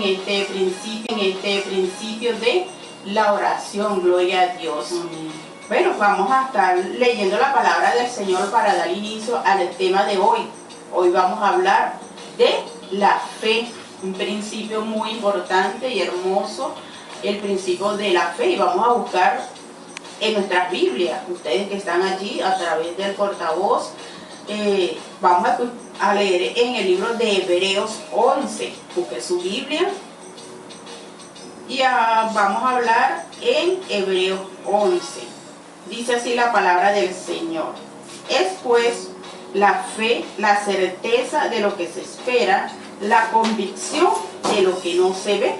en este principio de la oración. Gloria a Dios. Bueno, vamos a estar leyendo la palabra del Señor para dar inicio al tema de hoy. Hoy vamos a hablar de la fe, un principio muy importante y hermoso, el principio de la fe, y vamos a buscar en nuestras Biblias, ustedes que están allí a través del portavoz, vamos a leer en el libro de Hebreos 11, busque su Biblia y vamos a hablar en Hebreos 11. Dice así la palabra del Señor: es pues la fe, la certeza de lo que se espera, la convicción de lo que no se ve.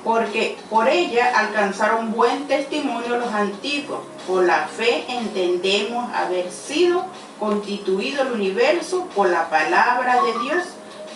Porque por ella alcanzaron buen testimonio los antiguos. Por la fe entendemos haber sido constituido el universo por la palabra de Dios,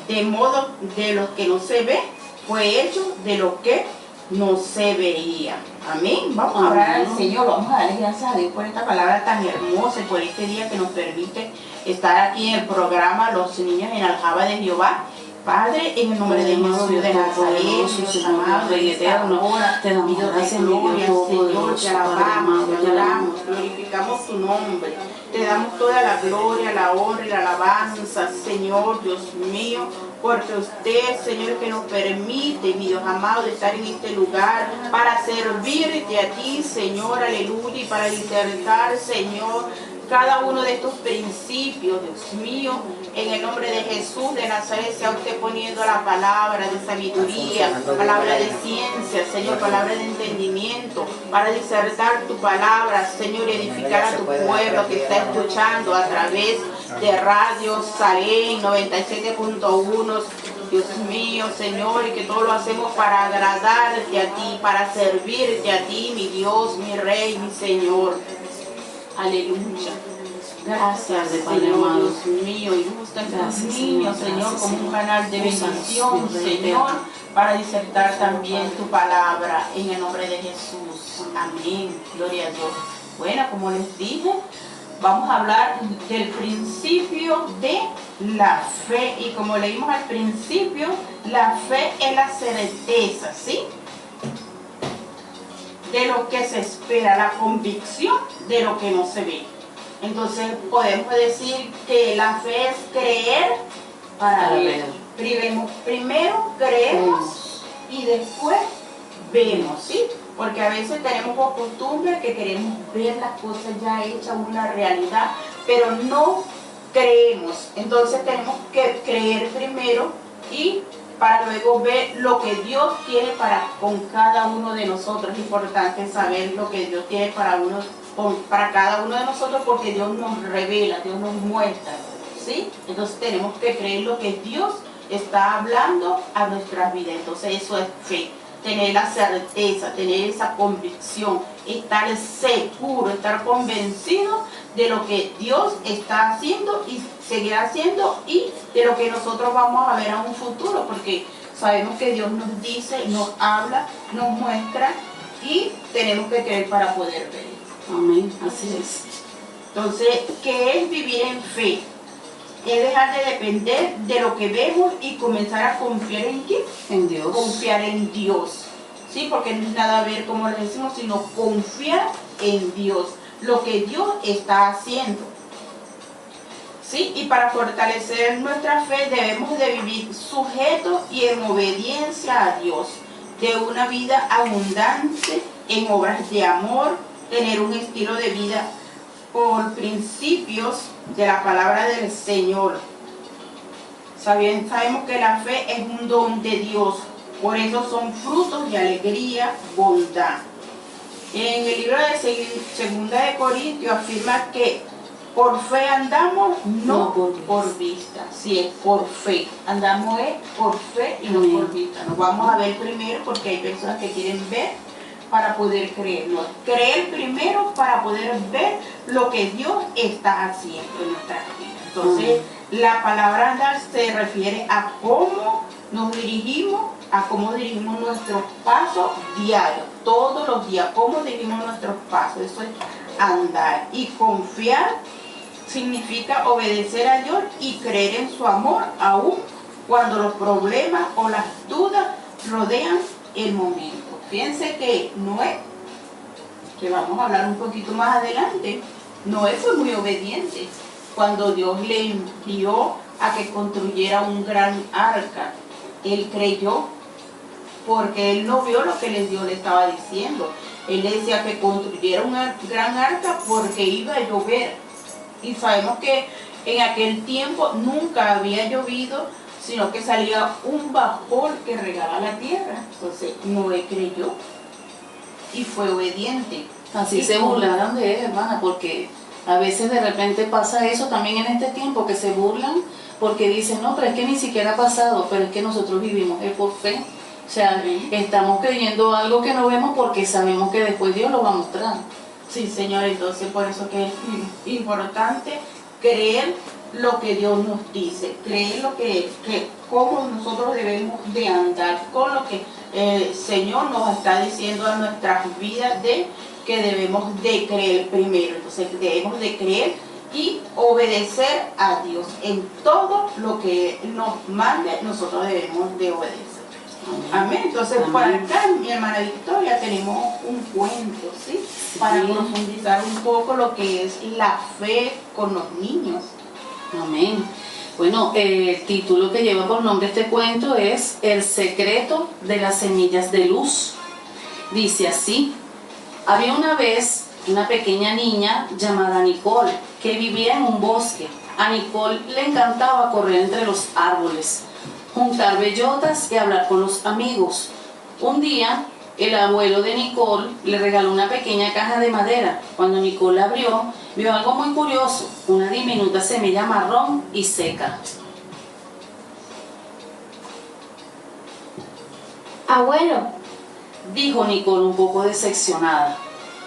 de modo de lo que no se ve fue hecho de lo que no se veía. Amén. Vamos a orar al Señor, vamos a darle gracias a Dios por esta palabra tan hermosa y por este día que nos permite estar aquí en el programa Los Niños en Aljaba de Jehová. Padre, en el nombre de Jesús de Nazaret, Dios amado, en esta hora, te damos gracias, gloria, Señor, te alabamos, te adoramos, glorificamos tu nombre, te damos toda la gloria, la honra y la alabanza, Señor, Dios mío, porque usted, Señor, que nos permite, mi Dios amado, de estar en este lugar para servirte a ti, Señor, aleluya, y para disertar, Señor, cada uno de estos principios, Dios mío, en el nombre de Jesús de Nazaret, sea usted poniendo la palabra de sabiduría, palabra de ciencia, Señor, palabra de entendimiento, para disertar tu palabra, Señor, y edificar a tu pueblo que está escuchando a través de Radio Salem 97.1, Dios mío, Señor, y que todo lo hacemos para agradarte a ti, para servirte a ti, mi Dios, mi Rey, mi Señor. Aleluya. Gracias, Señor, Dios mío, y usa estos niños, Señor, como un canal de bendición, Señor, para disertar también tu palabra en el nombre de Jesús. Amén. Gloria a Dios. Bueno, como les dije, vamos a hablar del principio de la fe, y como leímos al principio, la fe es la certeza, ¿sí?, de lo que se espera, la convicción de lo que no se ve. Entonces podemos decir que la fe es creer para ver. Primero creemos y después vemos, ¿sí? Porque a veces tenemos por costumbre que queremos ver las cosas ya hechas una realidad, pero no creemos. Entonces tenemos que creer primero y para luego ver lo que Dios tiene con cada uno de nosotros. Es importante saber lo que Dios tiene para cada uno de nosotros, porque Dios nos revela, Dios nos muestra, ¿sí? Entonces tenemos que creer lo que Dios está hablando a nuestras vidas. Entonces eso es fe, tener la certeza, tener esa convicción, estar seguro, estar convencido de lo que Dios está haciendo y seguirá haciendo, y de lo que nosotros vamos a ver a un futuro, porque sabemos que Dios nos dice, nos habla, nos muestra, y tenemos que creer para poder ver. Amén, así es. Entonces, ¿qué es vivir en fe? Es dejar de depender de lo que vemos y comenzar a confiar en ¿quién? En Dios. Confiar en Dios. Sí, porque no es nada ver como le decimos, sino confiar en Dios, lo que Dios está haciendo. ¿Sí? Y para fortalecer nuestra fe debemos de vivir sujetos y en obediencia a Dios, de una vida abundante en obras de amor, tener un estilo de vida por principios de la palabra del Señor. Sabemos que la fe es un don de Dios, por eso son frutos de alegría, bondad. En el libro de Segunda de Corintios afirma que por fe andamos, no por vista. Sí, es por fe. Andamos por fe y no por vista. Nos vamos a ver primero, porque hay personas que quieren ver para poder creer. No, creer primero para poder ver lo que Dios está haciendo en nuestras vidas. Entonces, la palabra andar se refiere a cómo nos dirigimos, a cómo dirigimos nuestros pasos diarios, todos los días, cómo dirigimos nuestros pasos. Eso es andar. Y confiar significa obedecer a Dios y creer en su amor, aún cuando los problemas o las dudas rodean el momento. Fíjense que Noé, que vamos a hablar un poquito más adelante, Noé fue muy obediente cuando Dios le envió a que construyera un gran arca. Él creyó, porque él no vio lo que Dios le estaba diciendo. Él le decía que construyera una gran arca porque iba a llover. Y sabemos que en aquel tiempo nunca había llovido, sino que salía un vapor que regaba la tierra. Entonces Noé creyó y fue obediente. Así se burlaron de él, hermana, porque a veces de repente pasa eso también en este tiempo, que se burlan porque dicen, no, pero es que ni siquiera ha pasado, pero es que nosotros vivimos es por fe. O sea, estamos creyendo algo que no vemos porque sabemos que después Dios lo va a mostrar. Sí, Señor, entonces por eso que es importante creer lo que Dios nos dice, creer lo que cómo nosotros debemos de andar con lo que el Señor nos está diciendo a nuestras vidas, de que debemos de creer primero. Entonces debemos de creer y obedecer a Dios en todo lo que nos mande. Nosotros debemos de obedecer. Amén. Entonces, por acá, mi hermana Victoria, tenemos un cuento, ¿sí? Para profundizar un poco lo que es la fe con los niños. Amén. Bueno, el título que lleva por nombre este cuento es El secreto de las semillas de luz. Dice así: había una vez una pequeña niña llamada Nicole que vivía en un bosque. A Nicole le encantaba correr entre los árboles, juntar bellotas y hablar con los amigos. Un día, el abuelo de Nicole le regaló una pequeña caja de madera. Cuando Nicole la abrió, vio algo muy curioso, una diminuta semilla marrón y seca. Abuelo, Dijo Nicole un poco decepcionada.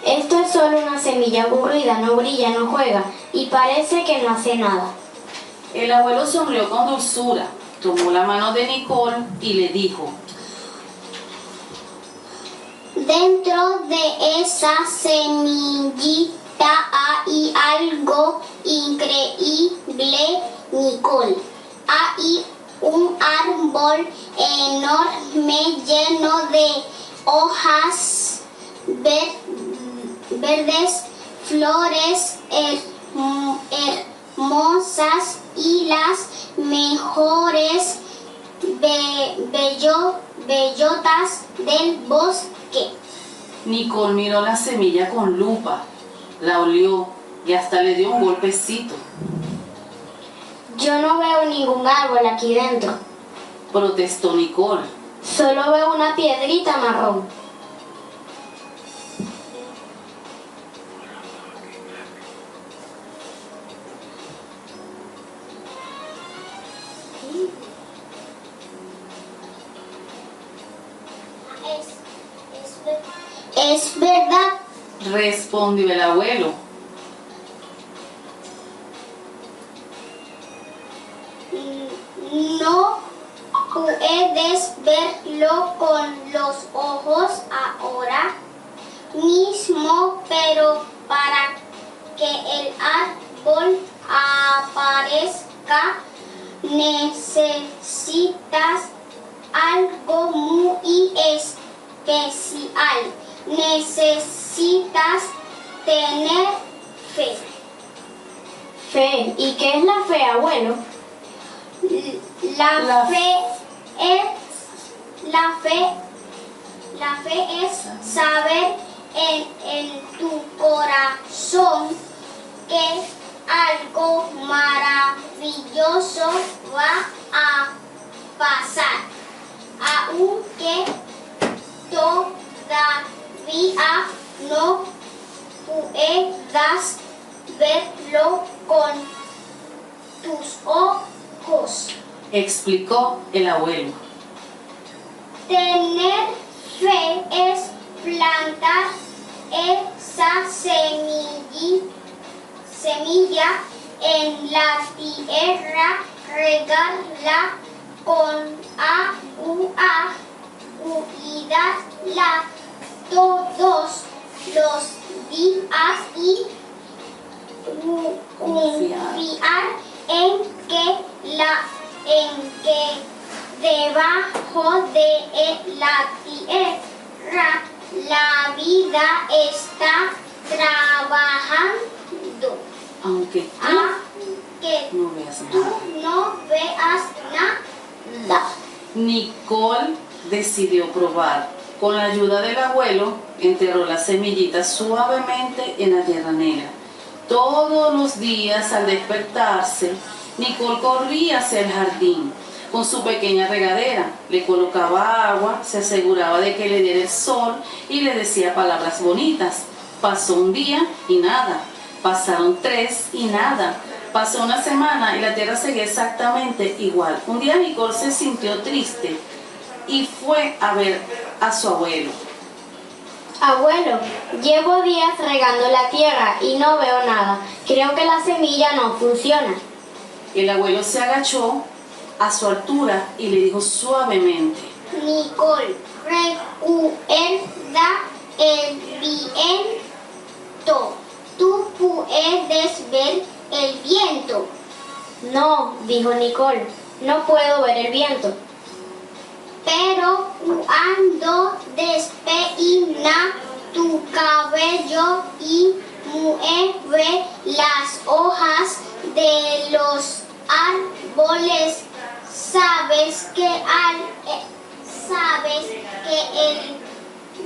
esto es solo una semilla aburrida, no brilla, no juega y parece que no hace nada. El abuelo sonrió con dulzura, tomó la mano de Nicole y le dijo: Dentro de esa semillita hay algo increíble, Nicole. Hay un árbol enorme lleno de hojas verdes, flores hermosas y las mejores bellotas del bosque. Nicole miró la semilla con lupa, la olió y hasta le dio un golpecito. Yo no veo ningún árbol aquí dentro, Protestó Nicole. solo veo una piedrita marrón. Es verdad, Respondió el abuelo. no puedes verlo con los ojos ahora mismo, pero para que el árbol aparezca necesitas algo muy especial. Necesitas tener fe. Fe, ¿y qué es la fe, abuelo? La fe es saber en tu corazón que algo maravilloso va a pasar, aunque todavía no puedas verlo con tus ojos. Explicó el abuelo. Tener fe es plantar esa semilla en la tierra, regarla con agua, cuidarla todos los días y confiar en que debajo de la tierra, la vida está trabajando. Aunque Aunque tú no veas tú nada. no veas nada. Nicole decidió probar. Con la ayuda del abuelo, enterró las semillitas suavemente en la tierra negra. Todos los días al despertarse, Nicole corría hacia el jardín con su pequeña regadera. Le colocaba agua, se aseguraba de que le diera el sol y le decía palabras bonitas. Pasó un día y nada. Pasaron 3 y nada. Pasó una semana y la tierra seguía exactamente igual. Un día Nicole se sintió triste y fue a ver a su abuelo. Abuelo, llevo días regando la tierra y no veo nada. Creo que la semilla no funciona. El abuelo se agachó a su altura y le dijo suavemente: Nicole, recuerda el viento. Tú puedes ver el viento. No, dijo Nicole, no puedo ver el viento. Pero cuando despeina tu cabello y mueve las hojas de los árboles, sabes que el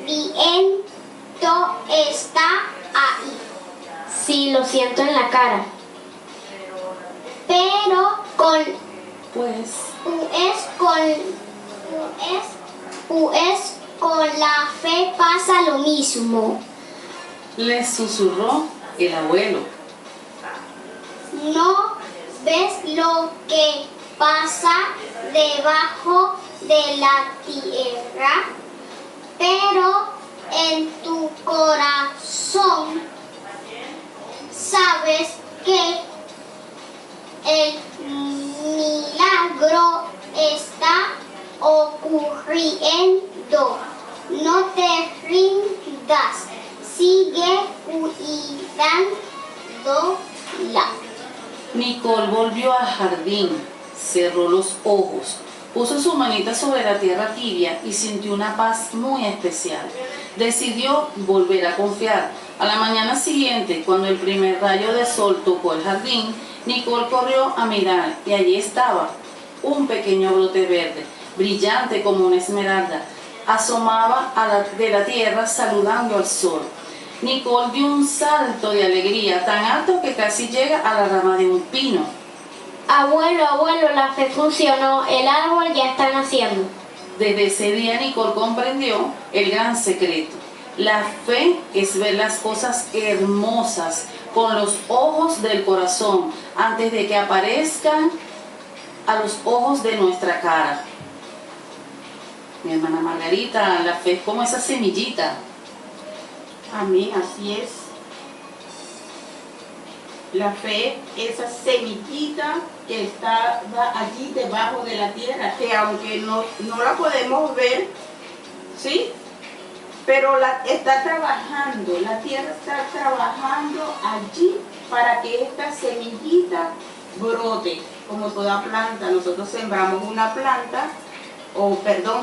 viento está ahí. Sí, lo siento en la cara. Pero con la fe pasa lo mismo. le susurró el abuelo. ¿No ves lo que pasa debajo de la tierra? Pero en tu corazón sabes que el milagro está ocurriendo. No te rindas, sigue cuidándola. Nicole volvió al jardín, cerró los ojos, puso su manita sobre la tierra tibia y sintió una paz muy especial. Decidió volver a confiar. A la mañana siguiente, cuando el primer rayo de sol tocó el jardín, Nicole corrió a mirar y allí estaba un pequeño brote verde, brillante como una esmeralda. Asomaba de la tierra saludando al sol. Nicole dio un salto de alegría tan alto que casi llega a la rama de un pino. Abuelo, abuelo, la fe funcionó, el árbol ya está naciendo. Desde ese día Nicole comprendió el gran secreto. La fe es ver las cosas hermosas con los ojos del corazón antes de que aparezcan a los ojos de nuestra cara. Mi hermana Margarita, la fe es como esa semillita. Amén, así es. La fe, esa semillita que está allí debajo de la tierra, que aunque no la podemos ver, ¿sí? Pero está trabajando, la tierra está trabajando allí para que esta semillita brote. Como toda planta, nosotros sembramos una planta,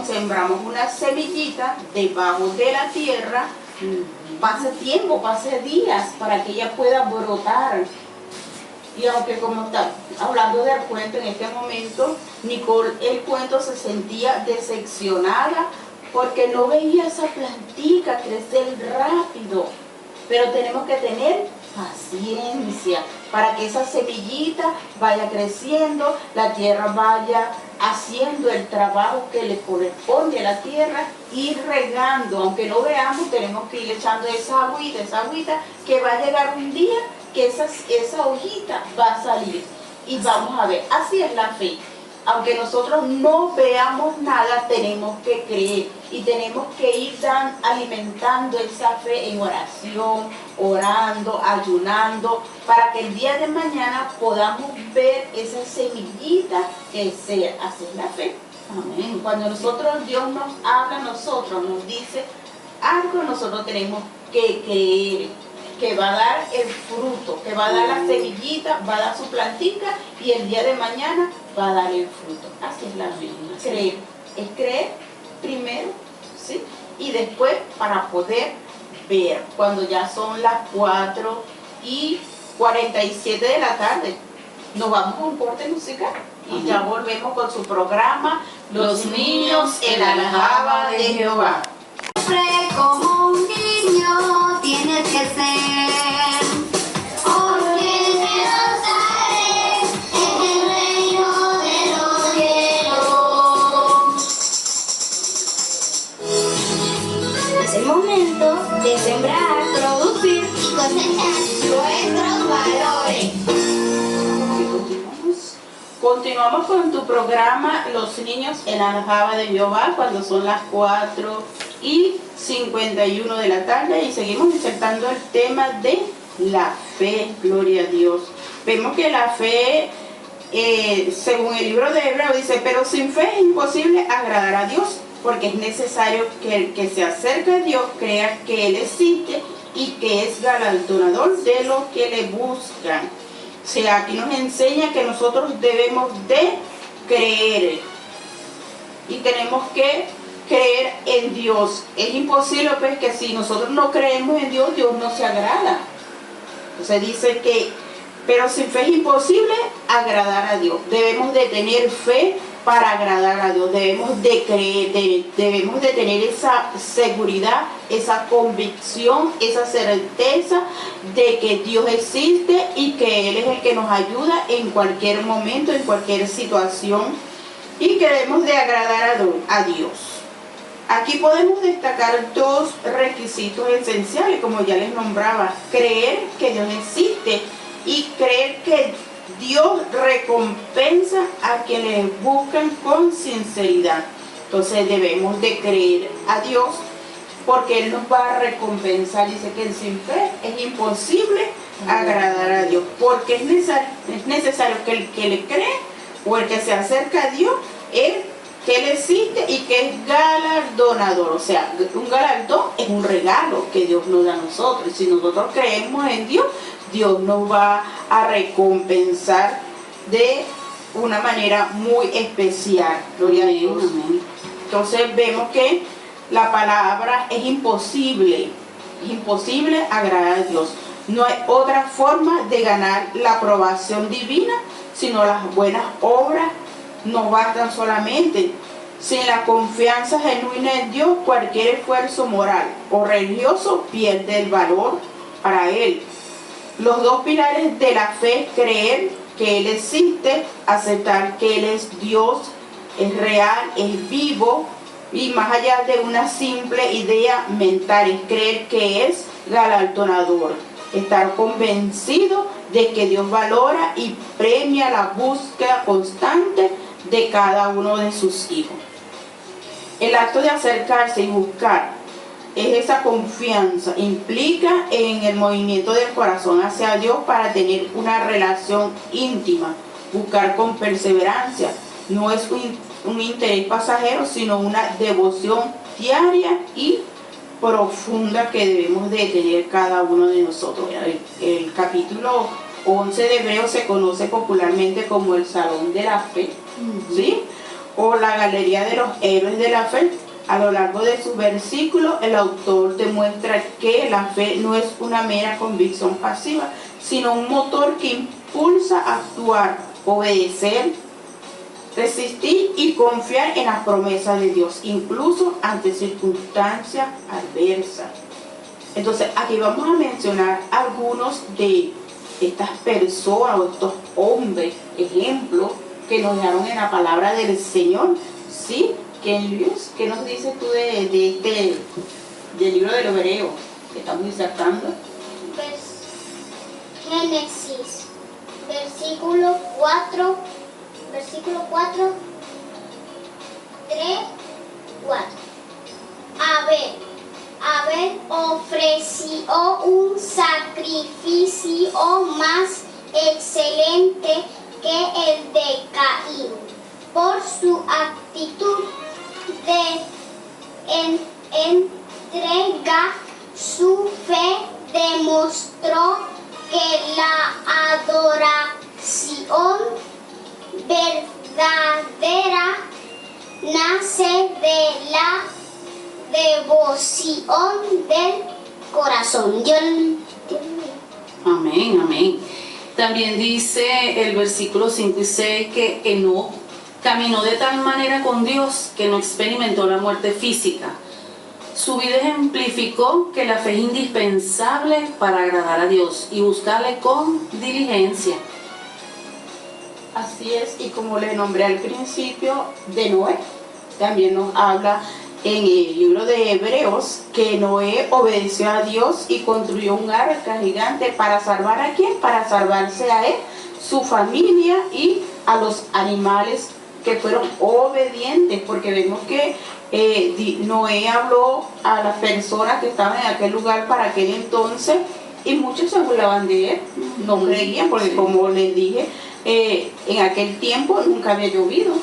sembramos una semillita debajo de la tierra. Pasa tiempo, pasa días para que ella pueda brotar. Y aunque como está hablando del cuento en este momento, Nicole, el cuento se sentía decepcionada porque no veía esa plantica crecer rápido. Pero tenemos que tener paciencia para que esa semillita vaya creciendo, la tierra vaya haciendo el trabajo que le corresponde a la tierra, ir regando, aunque no veamos, tenemos que ir echando esa agüita, que va a llegar un día que esa hojita va a salir y vamos a ver. Así es la fe. Aunque nosotros no veamos nada, tenemos que creer y tenemos que ir alimentando esa fe en oración, orando, ayunando, para que el día de mañana podamos ver esa semillita crecer. Así es la fe. Amén. Cuando Dios nos habla a nosotros, nos dice algo, nosotros tenemos que creer que va a dar el fruto, que va a dar la semillita, va a dar su plantica y el día de mañana va a dar el fruto. Así es la vida. creer. Es creer primero, ¿sí? Y después para poder ver, cuando ya son las 4:47 de la tarde. Nos vamos a un corte musical y ya volvemos con su programa Los niños en la aljaba de Jehová. Siempre como un niño tienes que ser, porque te gozaré en el reino de los cielos. Es el momento de sembrar, producir y cosechar nuestros valores. Continuamos con tu programa Los niños en la aljaba de Jehová cuando son las 4:51 de la tarde y seguimos insertando el tema de la fe, gloria a Dios. Vemos que la fe, según el libro de Hebreos, dice, pero sin fe es imposible agradar a Dios, porque es necesario que el que se acerca a Dios crea que Él existe y que es galardonador de los que le buscan. O sea, aquí nos enseña que nosotros debemos de creer y tenemos que creer en Dios. Es imposible pues que si nosotros no creemos en Dios, Dios no se agrada. Entonces dice que, pero sin fe es imposible agradar a Dios. Debemos de tener fe para agradar a Dios. Debemos de creer, debemos de tener esa seguridad, esa convicción, esa certeza de que Dios existe y que Él es el que nos ayuda en cualquier momento, en cualquier situación, y que debemos de agradar a Dios. Aquí podemos destacar dos requisitos esenciales, como ya les nombraba: creer que Dios existe y creer que Dios recompensa a quienes buscan con sinceridad. Entonces debemos de creer a Dios porque Él nos va a recompensar. Dice que sin fe es imposible agradar a Dios, porque es necesario que el que le cree o el que se acerca a Dios, que Él existe y que es galardonador. O sea, un galardón es un regalo que Dios nos da a nosotros. Y si nosotros creemos en Dios, Dios nos va a recompensar de una manera muy especial. Gloria a Dios. Entonces vemos que la palabra es imposible agradar a Dios. No hay otra forma de ganar la aprobación divina, sino las buenas obras no bastan solamente. Sin la confianza genuina en Dios, cualquier esfuerzo moral o religioso pierde el valor para Él. Los dos pilares de la fe es creer que Él existe, aceptar que Él es Dios, es real, es vivo, y más allá de una simple idea mental, es creer que es galardonador, estar convencido de que Dios valora y premia la búsqueda constante de cada uno de sus hijos. El acto de acercarse y buscar es esa confianza, implica en el movimiento del corazón hacia Dios para tener una relación íntima, buscar con perseverancia. No es un interés pasajero, sino una devoción diaria y profunda que debemos de tener cada uno de nosotros. El capítulo 11 de Hebreos se conoce popularmente como el Salón de la Fe, ¿sí? O la Galería de los Héroes de la Fe. A lo largo de sus versículos, el autor demuestra que la fe no es una mera convicción pasiva, sino un motor que impulsa a actuar, obedecer, resistir y confiar en las promesas de Dios, incluso ante circunstancias adversas. Entonces, aquí vamos a mencionar algunos de estas personas o estos hombres, ejemplos, que nos dejaron en la palabra del Señor, ¿sí? ¿Qué nos dices tú del libro del Hebreo que estamos insertando? Génesis, versículo 4, 3, 4. Abel ofreció un sacrificio más excelente que el de Caín. Por su actitud de entrega, su fe demostró que la adoración verdadera nace de la devoción del corazón. Amén, amén. También dice el versículo 5 y 6 que Enoc caminó de tal manera con Dios que no experimentó la muerte física. Su vida ejemplificó que la fe es indispensable para agradar a Dios y buscarle con diligencia. Así es, y como le nombré al principio de Noé, también nos habla en el libro de Hebreos que Noé obedeció a Dios y construyó un arca gigante para salvar ¿a quién? Para salvarse a él, su familia y a los animales que fueron obedientes, porque vemos que Noé habló a las personas que estaban en aquel lugar para aquel entonces y muchos se burlaban de él, no creían, porque como les dije, en aquel tiempo nunca había llovido,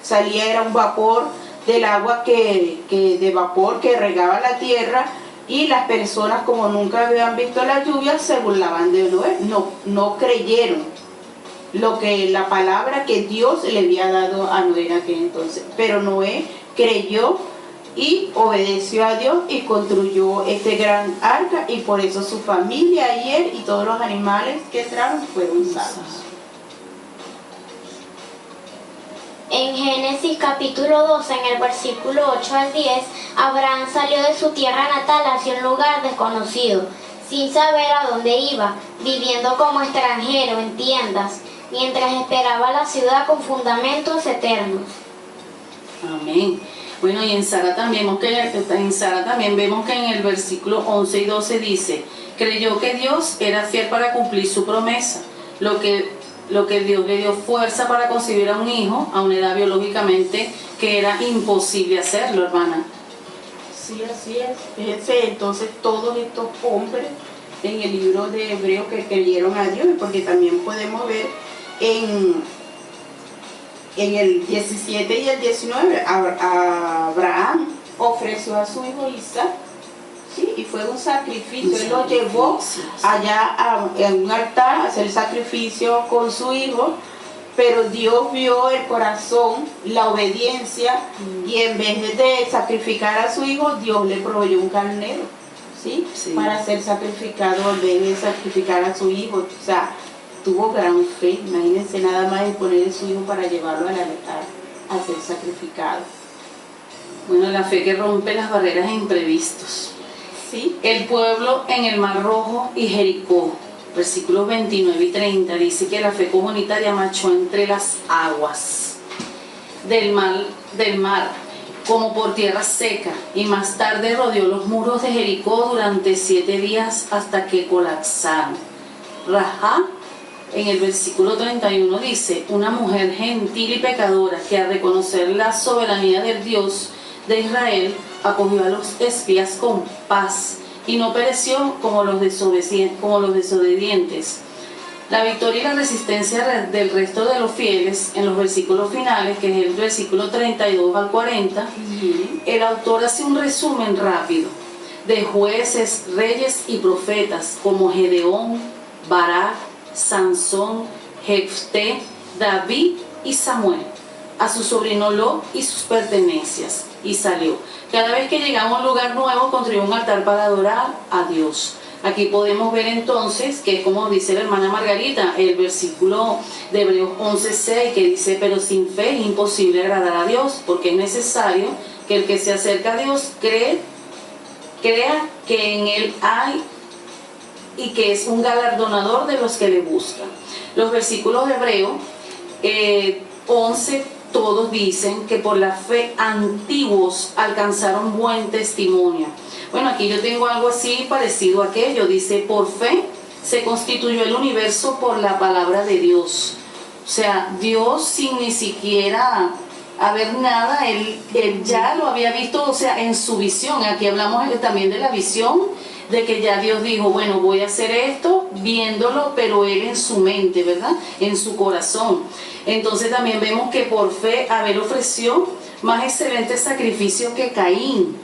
salía era un vapor del agua de vapor que regaba la tierra, y las personas, como nunca habían visto la lluvia, se burlaban de Noé, no creyeron lo que la palabra que Dios le había dado a Noé en aquel entonces. Pero Noé creyó y obedeció a Dios y construyó este gran arca, y por eso su familia y él y todos los animales que entraron fueron salvos. En Génesis capítulo 12, en el versículo 8 al 10, Abraham salió de su tierra natal hacia un lugar desconocido, sin saber a dónde iba, viviendo como extranjero en tiendas, mientras esperaba la ciudad con fundamentos eternos. Amén. Bueno, y en Sara también vemos que en el versículo 11 y 12 dice, creyó que Dios era fiel para cumplir su promesa, lo que Dios le dio fuerza para concebir a un hijo a una edad biológicamente que era imposible hacerlo, hermana. Sí, así es. Fíjense, entonces todos estos hombres en el libro de Hebreos que creyeron a Dios, porque también podemos ver en el 17 y el 19, Abraham ofreció a su hijo Isaac, ¿sí? Y fue un sacrificio, él lo llevó allá a un altar a hacer sacrificio con su hijo, pero Dios vio el corazón, la obediencia, y en vez de sacrificar a su hijo, Dios le proveyó un carnero, ¿sí? Para ser sacrificado en vez de sacrificar a su hijo. O sea, tuvo gran fe, imagínense nada más en poner a su hijo para llevarlo al altar a ser sacrificado. Bueno, la fe que rompe las barreras e imprevistos. ¿Sí? El pueblo en el Mar Rojo y Jericó, versículos 29 y 30, dice que la fe comunitaria marchó entre las aguas del mar como por tierra seca, y más tarde rodeó los muros de Jericó durante 7 días hasta que colapsaron. Rahab, en el versículo 31 dice, una mujer gentil y pecadora que al reconocer la soberanía del Dios de Israel acogió a los espías con paz y no pereció como los desobedientes. La victoria y la resistencia del resto de los fieles en los versículos finales, que es el versículo 32 al 40, el autor hace un resumen rápido de jueces, reyes y profetas como Gedeón, Barak, Sansón, Jefté, David y Samuel, a su sobrino Lot y sus pertenencias, y salió. Cada vez que llegaba a un lugar nuevo, construyó un altar para adorar a Dios. Aquí podemos ver entonces que, como dice la hermana Margarita, el versículo de Hebreos 11:6, que dice, pero sin fe es imposible agradar a Dios, porque es necesario que el que se acerca a Dios crea que en Él hay y que es un galardonador de los que le buscan. Los versículos de Hebreos 11, todos dicen que por la fe antiguos alcanzaron buen testimonio. Bueno, aquí yo tengo algo así parecido a aquello. Dice, por fe se constituyó el universo por la palabra de Dios. O sea, Dios sin ni siquiera haber nada, él ya lo había visto, o sea, en su visión. Aquí hablamos también de la visión, de que ya Dios dijo, bueno, voy a hacer esto, viéndolo, pero él en su mente, ¿verdad? En su corazón. Entonces también vemos que por fe Abel ofreció más excelente sacrificio que Caín.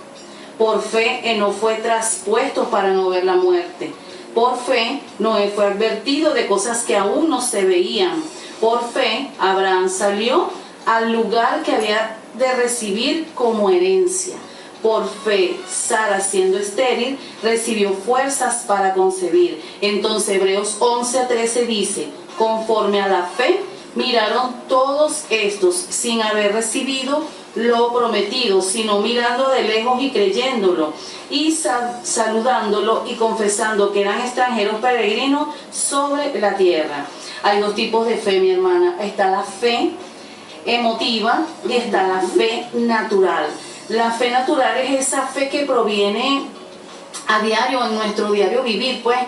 Por fe Enoc fue traspuesto para no ver la muerte. Por fe Noé fue advertido de cosas que aún no se veían. Por fe Abraham salió al lugar que había de recibir como herencia. Por fe, Sara, siendo estéril, recibió fuerzas para concebir. Entonces Hebreos 11:13 dice, conforme a la fe, miraron todos estos sin haber recibido lo prometido, sino mirando de lejos y creyéndolo, y saludándolo y confesando que eran extranjeros peregrinos sobre la tierra. Hay dos tipos de fe, mi hermana. Está la fe emotiva y está la fe natural. La fe natural es esa fe que proviene a diario, en nuestro diario vivir, pues,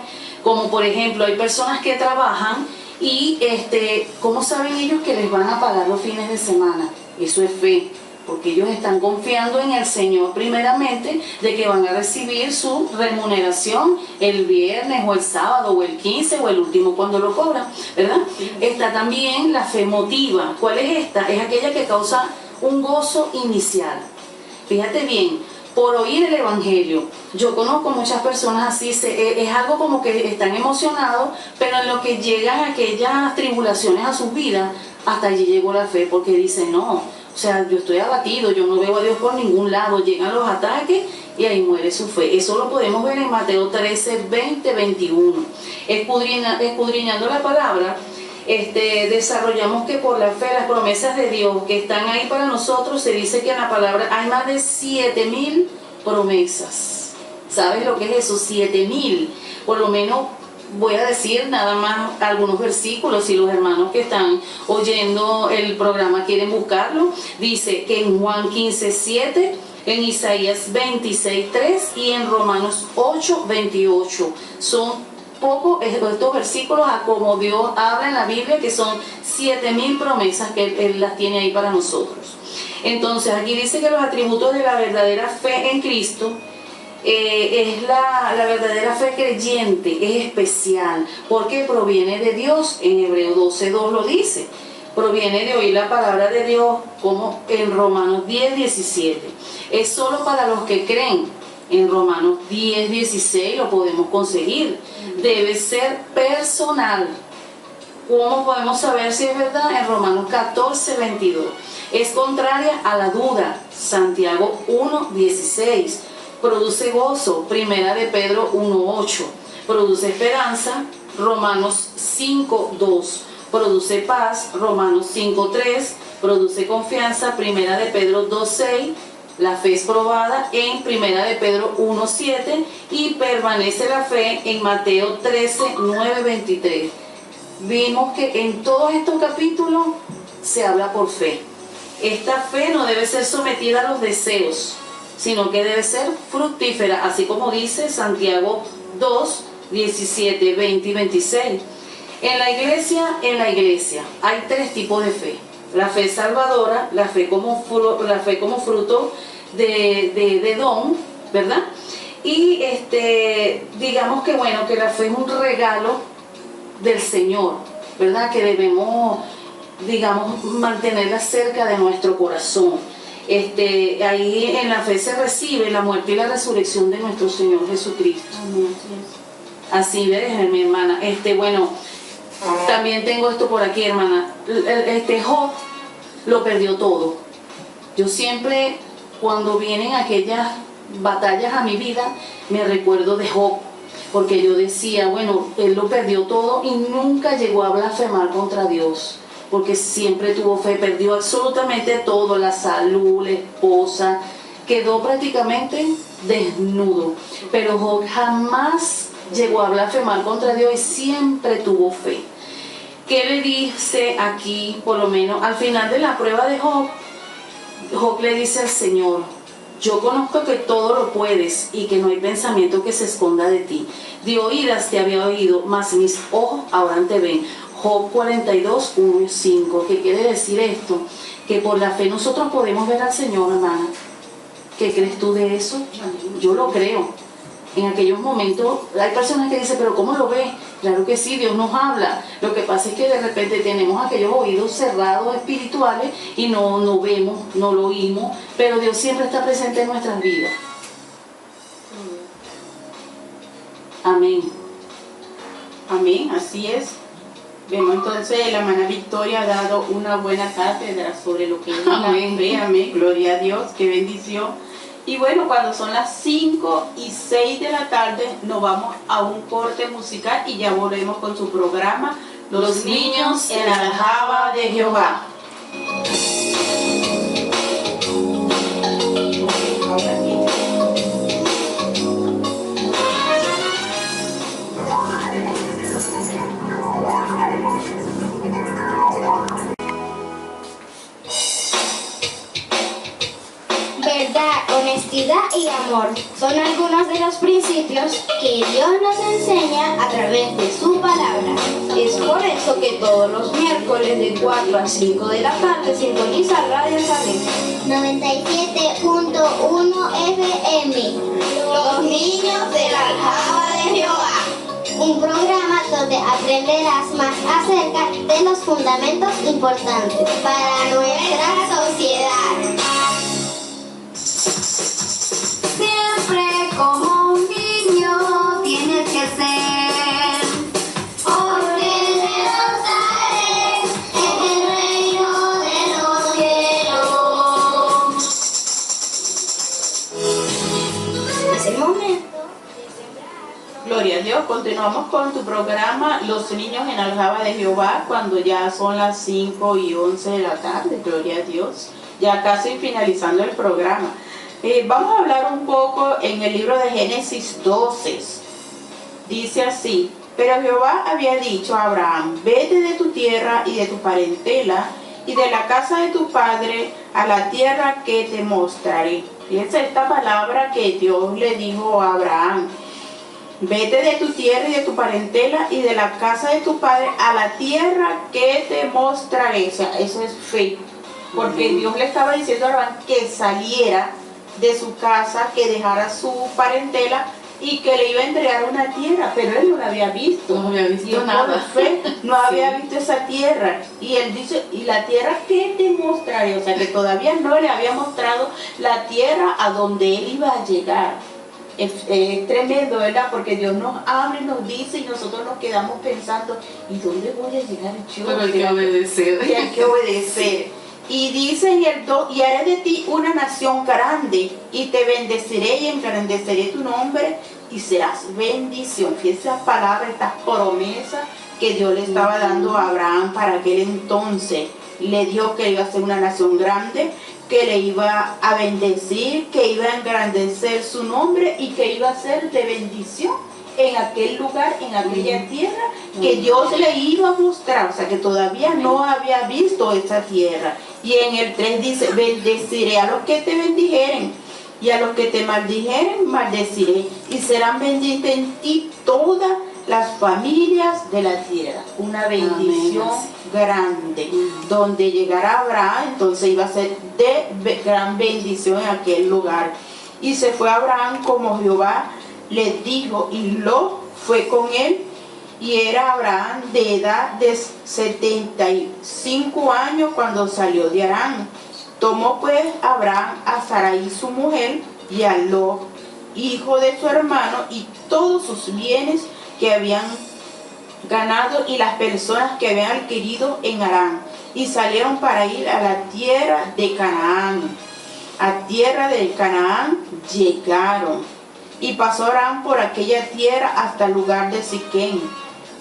como por ejemplo, hay personas que trabajan y ¿cómo saben ellos que les van a pagar los fines de semana? Eso es fe, porque ellos están confiando en el Señor primeramente de que van a recibir su remuneración el viernes o el sábado o el 15 o el último cuando lo cobran, ¿verdad? Está también la fe emotiva. ¿Cuál es esta? Es aquella que causa un gozo inicial. Fíjate bien, por oír el Evangelio. Yo conozco muchas personas así, es algo como que están emocionados, pero en lo que llegan aquellas tribulaciones a sus vidas, hasta allí llegó la fe, porque dicen, no, o sea, yo estoy abatido, yo no veo a Dios por ningún lado, llegan los ataques y ahí muere su fe. Eso lo podemos ver en Mateo 13, 20, 21. Escudriñando la palabra, desarrollamos que por la fe las promesas de Dios que están ahí para nosotros, se dice que en la palabra hay más de 7,000 promesas. ¿Sabes lo que es eso? 7,000. Por lo menos voy a decir nada más algunos versículos, si los hermanos que están oyendo el programa quieren buscarlo. Dice que en Juan 15:7, en Isaías 26:3 y en Romanos 8:28. Son pocos estos versículos a como Dios habla en la Biblia, que son 7,000 promesas que Él las tiene ahí para nosotros. Entonces aquí dice que los atributos de la verdadera fe en Cristo es la verdadera fe creyente, es especial, porque proviene de Dios. En Hebreos 12:2 lo dice, proviene de oír la palabra de Dios, como en Romanos 10:17. Es solo para los que creen. En Romanos 10:16 lo podemos conseguir. Debe ser personal. ¿Cómo podemos saber si es verdad? En Romanos 14:22. Es contraria a la duda. Santiago 1:16. Produce gozo. Primera de Pedro 1:8. Produce esperanza. Romanos 5:2. Produce paz. Romanos 5:3. Produce confianza. Primera de Pedro 2:6. La fe es probada en Primera de Pedro 1:7 y permanece la fe en Mateo 13:9-23. Vimos que en todos estos capítulos se habla por fe. Esta fe no debe ser sometida a los deseos, sino que debe ser fructífera, así como dice Santiago 2:17, 20 y 26. En la iglesia hay tres tipos de fe. La fe salvadora, la fe como fruto de don, ¿verdad? Y digamos que bueno, que la fe es un regalo del Señor, ¿verdad? Que debemos, digamos, mantenerla cerca de nuestro corazón. Ahí en la fe se recibe la muerte y la resurrección de nuestro Señor Jesucristo. Así ves, mi hermana. Bueno, también tengo esto por aquí, hermana. Job lo perdió todo. Yo siempre, cuando vienen aquellas batallas a mi vida, me recuerdo de Job, porque yo decía, bueno, él lo perdió todo y nunca llegó a blasfemar contra Dios, porque siempre tuvo fe. Perdió absolutamente todo, la salud, la esposa, quedó prácticamente desnudo, pero Job jamás llegó a blasfemar contra Dios y siempre tuvo fe. ¿Qué le dice aquí, por lo menos al final de la prueba de Job? Job le dice al Señor: yo conozco que todo lo puedes y que no hay pensamiento que se esconda de ti. De oídas te había oído, mas mis ojos ahora te ven. Job 42, 1 y 5. ¿Qué quiere decir esto? Que por la fe nosotros podemos ver al Señor, hermana. ¿Qué crees tú de eso? Yo lo creo. En aquellos momentos hay personas que dicen, pero ¿cómo lo ves? Claro que sí, Dios nos habla. Lo que pasa es que de repente tenemos aquellos oídos cerrados espirituales y no vemos, no lo oímos, pero Dios siempre está presente en nuestras vidas. Amén. Amén, así es. Bueno, entonces la hermana Victoria ha dado una buena cátedra sobre lo que es la Amén. fe. Amén. Gloria a Dios, qué bendición. Y bueno, cuando son las 5 y 6 de la tarde, nos vamos a un corte musical y ya volvemos con su programa Los niños en la aljaba de Jehová. Ahora sí. Verdad, honestidad y amor son algunos de los principios que Dios nos enseña a través de su palabra. Es por eso que todos los miércoles de 4 a 5 de la tarde sintoniza Radio Salem. 97.1 FM. Los niños de la aljaba de Jehová. Un programa donde aprenderás más acerca de los fundamentos importantes para nuestra sociedad. Siempre como un niño tienes que ser. Porque te lanzaré en el reino de los cielos. Es el momento. Gloria a Dios, continuamos con tu programa Los niños en aljaba de Jehová cuando ya son las 5 y 11 de la tarde. Gloria a Dios, ya casi finalizando el programa. Vamos a hablar un poco en el libro de Génesis 12. Dice así: pero Jehová había dicho a Abraham: vete de tu tierra y de tu parentela y de la casa de tu padre a la tierra que te mostraré. Fíjense esta palabra que Dios le dijo a Abraham: vete de tu tierra y de tu parentela y de la casa de tu padre a la tierra que te mostraré. O sea, eso es fe. Porque Dios le estaba diciendo a Abraham que saliera de su casa, que dejara su parentela y que le iba a entregar una tierra, pero él no la había visto. No había visto y él nada. por fe no había visto esa tierra. Y él dice, ¿y la tierra qué te mostraré? O sea, que todavía no le había mostrado la tierra a donde él iba a llegar. Es tremendo, ¿verdad? Porque Dios nos habla y nos dice y nosotros nos quedamos pensando, ¿y dónde voy a llegar yo? Pero hay que obedecer. Y hay que obedecer. Y dice en el 2, y haré de ti una nación grande, y te bendeciré y engrandeceré tu nombre, y serás bendición. Fíjese esa palabra, estas promesas que Dios le estaba dando a Abraham para aquel entonces. Le dijo que iba a ser una nación grande, que le iba a bendecir, que iba a engrandecer su nombre y que iba a ser de bendición en aquel lugar, en aquella tierra que Dios le iba a mostrar. O sea, que todavía no había visto esa tierra. Y en el 3 dice, bendeciré a los que te bendijeren y a los que te maldijeren, maldeciré. Y serán benditas en ti todas las familias de la tierra. Una bendición grande. Donde llegará Abraham, entonces iba a ser de gran bendición en aquel lugar. Y se fue Abraham como Jehová le dijo, y Lot fue con él. Y era Abraham de edad de 75 años cuando salió de Harán. Tomó pues Abraham a Sarai su mujer y a Lot, hijo de su hermano, y todos sus bienes que habían ganado y las personas que habían adquirido en Harán. Y salieron para ir a la tierra de Canaán. A tierra de Canaán llegaron. Y pasó Abraham por aquella tierra hasta el lugar de Siquén,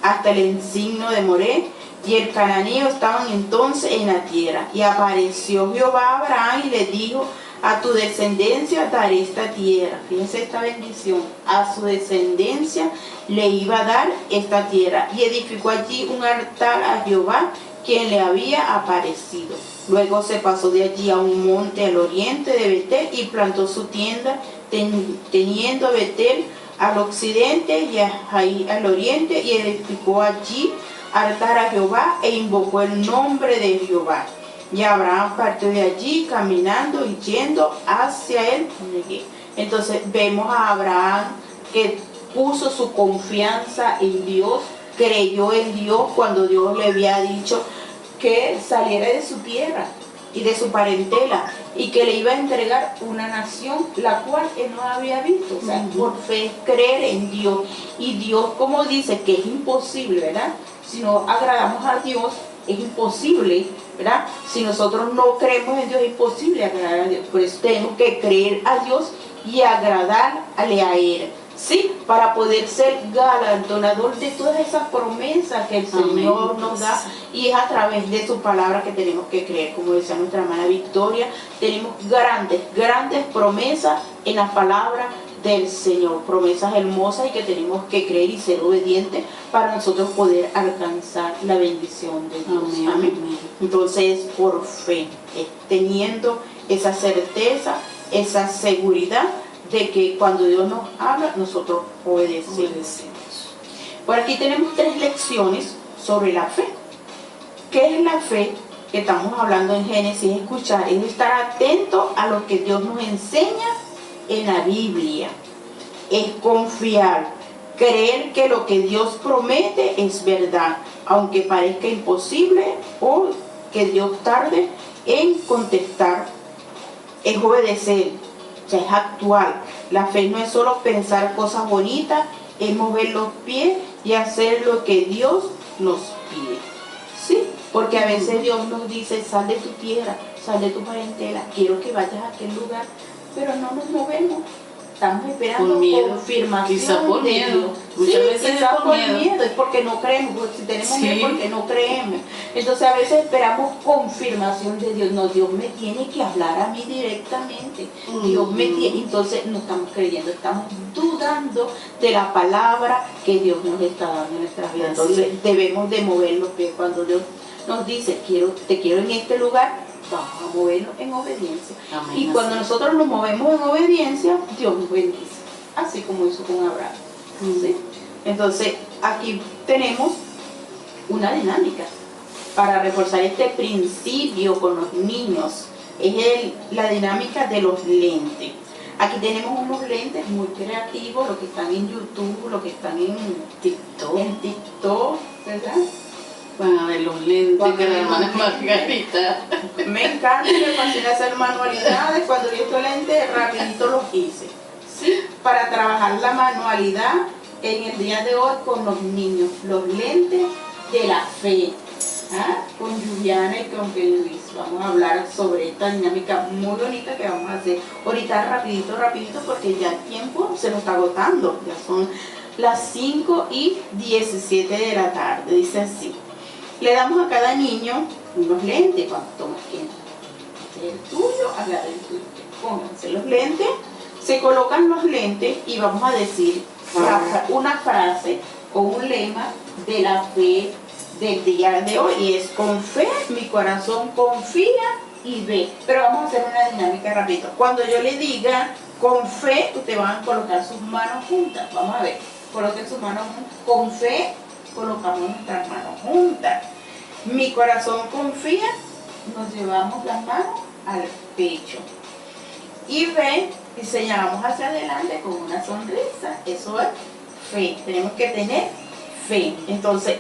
hasta el encino de Moré, y el cananeo estaban entonces en la tierra. Y apareció Jehová a Abraham y le dijo, a tu descendencia daré esta tierra. Fíjense esta bendición, a su descendencia le iba a dar esta tierra. Y edificó allí un altar a Jehová, quien le había aparecido. Luego se pasó de allí a un monte al oriente de Betel y plantó su tienda, teniendo Betel al occidente y ahí al oriente, y edificó allí altar a Jehová e invocó el nombre de Jehová. Y Abraham partió de allí caminando y yendo hacia él. Entonces vemos a Abraham que puso su confianza en Dios, creyó en Dios cuando Dios le había dicho que saliera de su tierra. y de su parentela, y que le iba a entregar una nación la cual él no había visto. O sea, por fe creer en Dios. Y Dios, como dice, que es imposible, ¿verdad? Si no agradamos a Dios, es imposible, ¿verdad? Si nosotros no creemos en Dios, es imposible agradar a Dios. Por eso tenemos que creer a Dios y agradarle a Él, ¿sí? Para poder ser galardonador de todas esas promesas que el Señor nos da. Y es a través de su palabra que tenemos que creer. Como decía nuestra hermana Victoria, tenemos grandes promesas en la palabra del Señor, promesas hermosas, y que tenemos que creer y ser obedientes para nosotros poder alcanzar la bendición de Dios. Amén. Entonces, por fe, teniendo esa certeza, esa seguridad de que cuando Dios nos habla, nosotros obedecemos. Por aquí tenemos 3 lecciones sobre la fe. ¿Qué es la fe? Que estamos hablando en Génesis, escuchar, es estar atento a lo que Dios nos enseña en la Biblia. Es confiar, creer que lo que Dios promete es verdad, aunque parezca imposible o que Dios tarde en contestar. Es obedecer, o sea, es actuar. La fe no es solo pensar cosas bonitas, es mover los pies y hacer lo que Dios nos pide. ¿Sí? Porque a veces Dios nos dice, sal de tu tierra, sal de tu parentela, quiero que vayas a aquel lugar, pero no nos movemos. Estamos esperando confirmación. Quizás por miedo. Dios. Muchas veces quizás por miedo. miedo, es porque no creemos. Porque si tenemos miedo, porque no creemos. Entonces a veces esperamos confirmación de Dios. No, Dios me tiene que hablar a mí directamente. Dios me tiene. Entonces no estamos creyendo, estamos dudando de la palabra que Dios nos está dando en nuestras vidas. Entonces debemos de mover los pies. Cuando Dios nos dice, te quiero en este lugar, vamos a movernos en obediencia. Amén. Y cuando nosotros nos movemos en obediencia, Dios nos bendice, así como hizo con Abraham. ¿Sí? Entonces, aquí tenemos una dinámica para reforzar este principio con los niños. Es la dinámica de los lentes. Aquí tenemos unos lentes muy creativos, los que están en YouTube, los que están en TikTok, ¿verdad? Van a ver los lentes que la hermana Margarita. Me encanta y me fascina hacer manualidades. Cuando vi estos lentes, rapidito los hice. ¿Sí? Para trabajar la manualidad en el día de hoy con los niños. Los lentes de la fe. ¿Ah? Con Juliana y con Luis. Vamos a hablar sobre esta dinámica muy bonita que vamos a hacer. Ahorita rapidito, porque ya el tiempo se nos está agotando. Ya son las 5:17 de la tarde. Dice así. Le damos a cada niño unos lentes cuando tomas el tuyo, agarra el tuyo. Pónganse los lentes, se colocan los lentes y vamos a decir una frase o un lema de la fe del día de hoy. Y es: con fe, mi corazón confía y ve. Pero vamos a hacer una dinámica rapidito. Cuando yo le diga con fe, ustedes van a colocar sus manos juntas. Vamos a ver, coloquen sus manos juntas. Con fe, colocamos nuestras manos juntas. Mi corazón confía, nos llevamos las manos al pecho. Y ve, y señalamos hacia adelante con una sonrisa. Eso es fe. Tenemos que tener fe. Entonces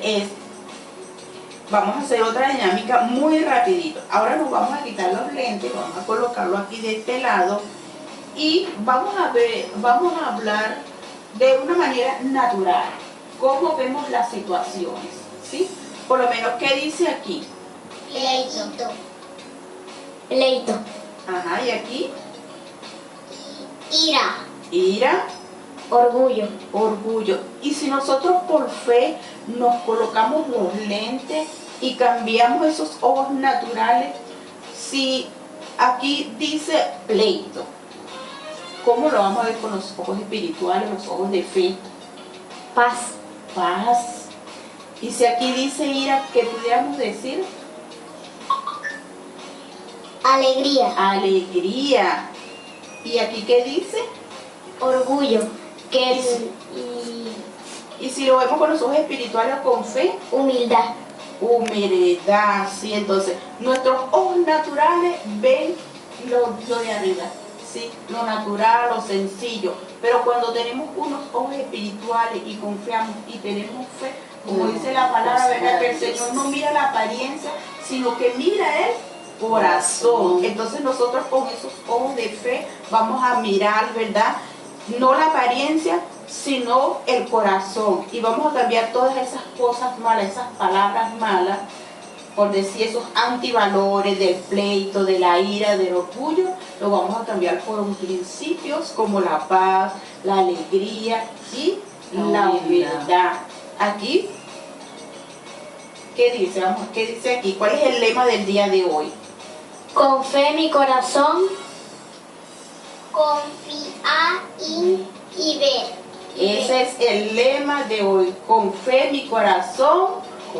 vamos a hacer otra dinámica muy rapidito. Ahora nos vamos a quitar los lentes, vamos a colocarlo aquí de este lado. Y vamos a hablar de una manera natural. Cómo vemos las situaciones, ¿sí? Por lo menos, ¿qué dice aquí? Pleito. Ajá, ¿y aquí? Ira. Orgullo. Y si nosotros por fe nos colocamos los lentes y cambiamos esos ojos naturales, si aquí dice pleito, ¿cómo lo vamos a ver con los ojos espirituales, los ojos de fe? Paz. Y si aquí dice ira, ¿qué pudiéramos decir? Alegría. ¿Y aquí qué dice? Orgullo. Y si lo vemos con los ojos espirituales o con fe, Humildad. sí. Entonces, nuestros ojos naturales ven lo de arriba, ¿sí? Lo natural, lo sencillo. Pero cuando tenemos unos ojos espirituales y confiamos y tenemos fe, como dice la palabra, ¿verdad? Que el Señor no mira la apariencia, sino que mira corazón. Entonces nosotros con esos ojos de fe vamos a mirar, ¿verdad? No la apariencia, sino el corazón. Y vamos a cambiar todas esas cosas malas, esas palabras malas, por decir esos antivalores del pleito, de la ira, del orgullo, lo vamos a cambiar por principios como la paz, la alegría y la humildad. Aquí, ¿qué dice? Vamos, ¿qué dice aquí? ¿Cuál es el lema del día de hoy? Con fe mi corazón. Confía y ver. Ese es el lema de hoy. Con fe mi corazón,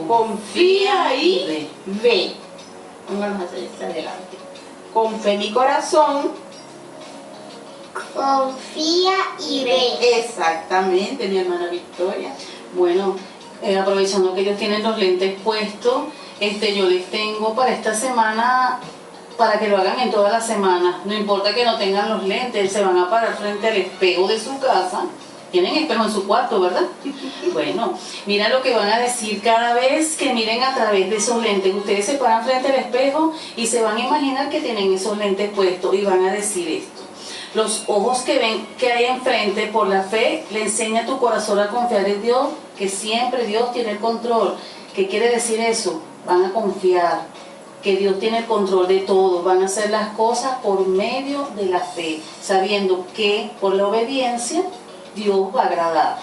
confía y ve. Vamos a hacer esto adelante. Con fe mi corazón, Confía y ve. exactamente, mi hermana Victoria. Bueno, aprovechando que ellos tienen los lentes puestos, yo les tengo para esta semana, para que lo hagan en toda la semana. No importa que no tengan los lentes, se van a parar frente al espejo de su casa. Tienen espejo en su cuarto, ¿verdad? Bueno, mira lo que van a decir cada vez que miren a través de esos lentes. Ustedes se paran frente al espejo y se van a imaginar que tienen esos lentes puestos y van a decir esto. Los ojos que ven que hay enfrente, por la fe, le enseña a tu corazón a confiar en Dios, que siempre Dios tiene el control. ¿Qué quiere decir eso? Van a confiar que Dios tiene el control de todo. Van a hacer las cosas por medio de la fe, sabiendo que por la obediencia Dios va a agradar.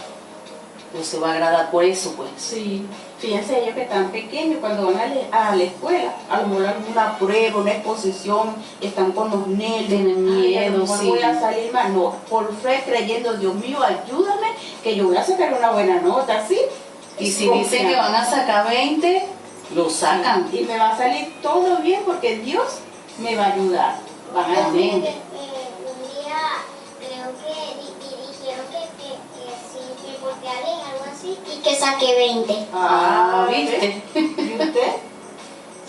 Dios se va a agradar por eso, pues. Sí, fíjense ellos que están pequeños, cuando van a la escuela, a lo mejor alguna prueba, una exposición, están con los nervios, Tienen miedo, a lo mejor sí. voy a salir mal. No, por fe creyendo, Dios mío, ayúdame, que yo voy a sacar una buena nota, ¿sí? Y si dicen que van a sacar 20, lo sacan. Y me va a salir todo bien porque Dios me va a ayudar. Van a Amén. Un día creo que dijeron que sí, que volteara bien, algo así, y que saqué 20. ¿Viste? ¿Y usted?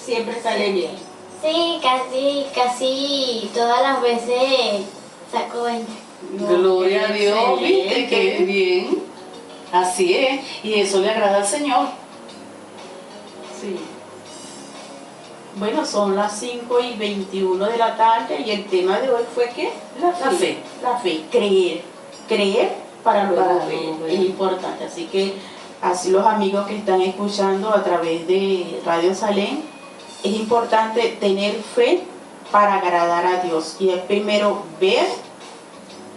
Siempre sale bien. Sí, casi todas las veces saco 20. Gloria a Dios, ¿viste? Excelente. Qué bien. Así es. Y eso le agrada al Señor. Sí. Bueno, son las 5:21 de la tarde y el tema de hoy fue ¿qué? La fe. La fe, creer. Creer para luego Para ver. luego ver. Es importante. Así que así los amigos que están escuchando a través de Radio Salem, es importante tener fe para agradar a Dios. Y es primero ver,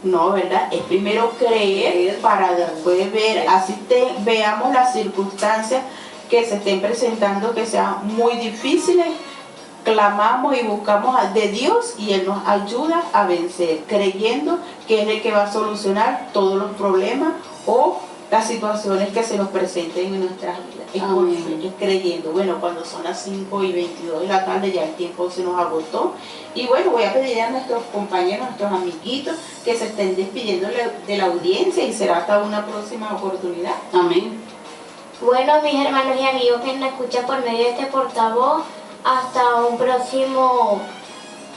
no, ¿verdad? Es primero creer para después ver. Así veamos las circunstancias que se estén presentando, que sean muy difíciles, clamamos y buscamos de Dios y Él nos ayuda a vencer, creyendo que es el que va a solucionar todos los problemas o las situaciones que se nos presenten en nuestras vidas. Es por fe, es creyendo. Bueno, cuando son las 5:22 de la tarde ya el tiempo se nos agotó. Y bueno, voy a pedir a nuestros compañeros, a nuestros amiguitos, que se estén despidiendo de la audiencia y será hasta una próxima oportunidad. Amén. Bueno, mis hermanos y amigos que nos escuchan por medio de este portavoz, hasta un próximo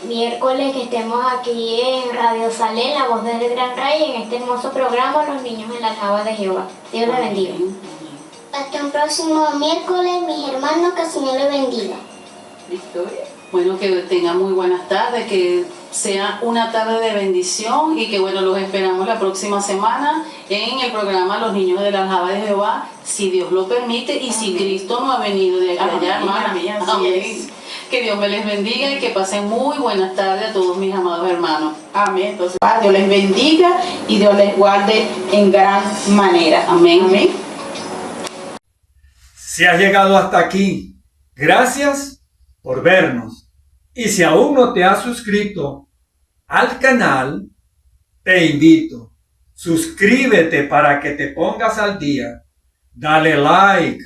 miércoles que estemos aquí en Radio Salem, la voz del Gran Rey, en este hermoso programa Los Niños en la Alhaba de Jehová. Dios les bendiga. Hasta un próximo miércoles, mis hermanos, que el Señor les bendiga. Victoria. Bueno, que tengan muy buenas tardes, que sea una tarde de bendición y que bueno, los esperamos la próxima semana en el programa Los Niños de la Aljaba de Jehová, si Dios lo permite y si Cristo no ha venido de allá, hermana. Amén, así Amén. es. Que Dios me les bendiga y que pasen muy buenas tardes a todos mis amados hermanos. Amén. Entonces, Dios les bendiga y Dios les guarde en gran manera. Amén. Amén. Si has llegado hasta aquí, gracias por vernos. Y si aún no te has suscrito al canal, te invito. Suscríbete para que te pongas al día. Dale like.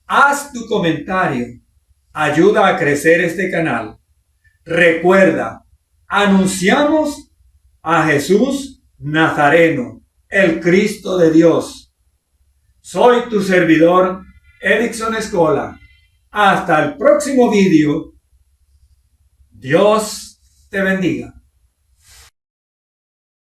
Haz tu comentario. Ayuda a crecer este canal. Recuerda, anunciamos a Jesús Nazareno, el Cristo de Dios. Soy tu servidor, Erickson Escola. Hasta el próximo vídeo. Dios te bendiga.